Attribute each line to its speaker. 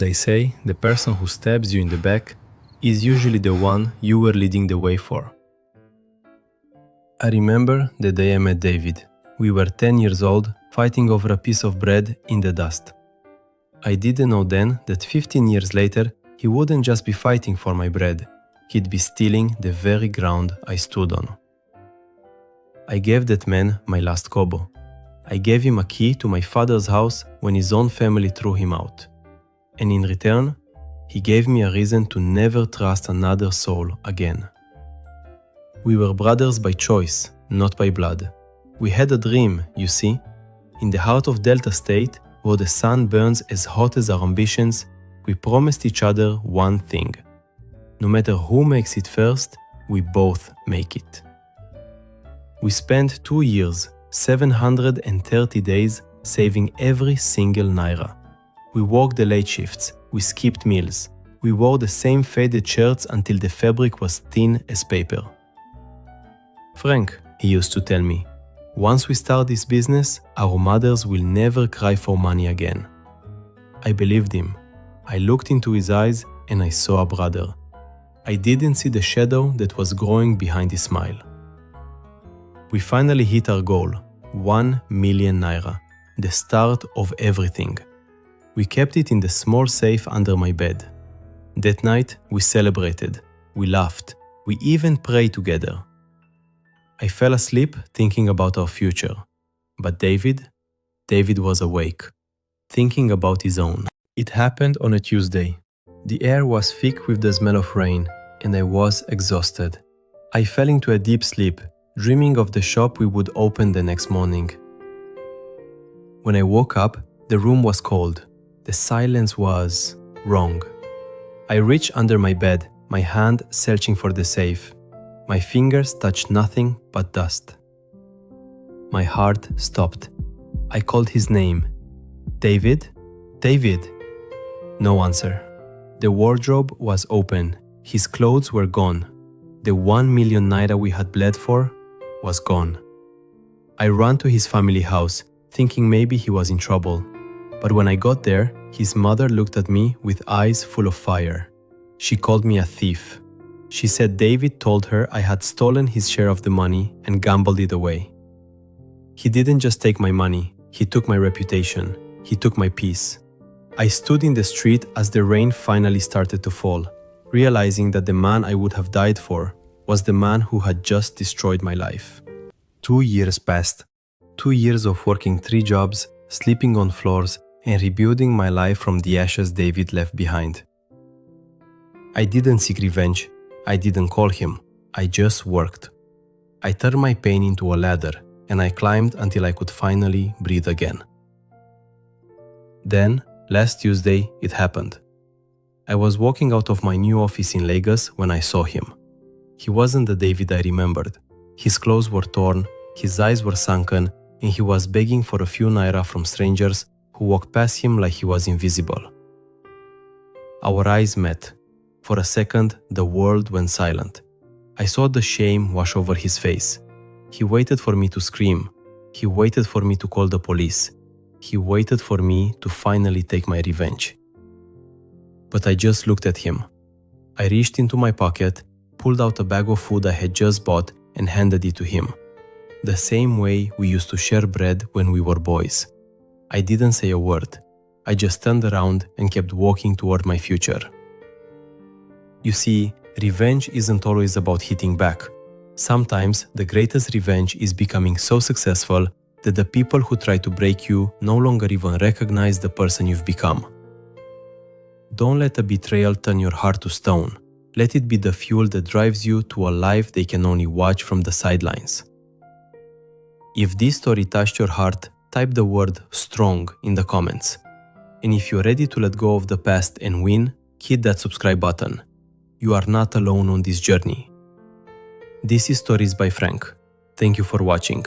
Speaker 1: They say the person who stabs you in the back is usually the one you were leading the way for. I remember the day I met David. We were 10 years old, fighting over a piece of bread in the dust. I didn't know then that 15 years later, he wouldn't just be fighting for my bread, he'd be stealing the very ground I stood on. I gave that man my last kobo. I gave him a key to my father's house when his own family threw him out. And in return, he gave me a reason to never trust another soul again. We were brothers by choice, not by blood. We had a dream, you see. In the heart of Delta State, where the sun burns as hot as our ambitions, we promised each other one thing. No matter who makes it first, we both make it. We spent 2 years, 730 days, saving every single Naira. We worked the late shifts, we skipped meals, we wore the same faded shirts until the fabric was thin as paper. Frank, he used to tell me, once we start this business, our mothers will never cry for money again. I believed him. I looked into his eyes and I saw a brother. I didn't see the shadow that was growing behind his smile. We finally hit our goal, 1 million Naira, the start of everything. We kept it in the small safe under my bed. That night, we celebrated, we laughed, we even prayed together. I fell asleep thinking about our future. But David was awake, thinking about his own. It happened on a Tuesday. The air was thick with the smell of rain, and I was exhausted. I fell into a deep sleep, dreaming of the shop we would open the next morning. When I woke up, the room was cold. The silence was wrong. I reached under my bed, my hand searching for the safe. My fingers touched nothing but dust. My heart stopped. I called his name. David? David? No answer. The wardrobe was open. His clothes were gone. The 1 million Naira we had bled for was gone. I ran to his family house, thinking maybe he was in trouble. But when I got there, his mother looked at me with eyes full of fire. She called me a thief. She said David told her I had stolen his share of the money and gambled it away. He didn't just take my money, he took my reputation, he took my peace. I stood in the street as the rain finally started to fall, realizing that the man I would have died for was the man who had just destroyed my life. 2 years passed. 2 years of working 3 jobs, sleeping on floors, and rebuilding my life from the ashes David left behind. I didn't seek revenge. I didn't call him. I just worked. I turned my pain into a ladder, and I climbed until I could finally breathe again. Then, last Tuesday, it happened. I was walking out of my new office in Lagos when I saw him. He wasn't the David I remembered. His clothes were torn, his eyes were sunken, and he was begging for a few Naira from strangers who walked past him like he was invisible. Our eyes met. For a second, the world went silent. I saw the shame wash over his face. He waited for me to scream. He waited for me to call the police. He waited for me to finally take my revenge. But I just looked at him. I reached into my pocket, pulled out a bag of food I had just bought and handed it to him. The same way we used to share bread when we were boys. I didn't say a word. I just turned around and kept walking toward my future. You see, revenge isn't always about hitting back. Sometimes the greatest revenge is becoming so successful that the people who try to break you no longer even recognize the person you've become. Don't let a betrayal turn your heart to stone. Let it be the fuel that drives you to a life they can only watch from the sidelines. If this story touched your heart, type the word STRONG in the comments. And if you're ready to let go of the past and win, hit that subscribe button. You are not alone on this journey. This is Stories by Frank. Thank you for watching.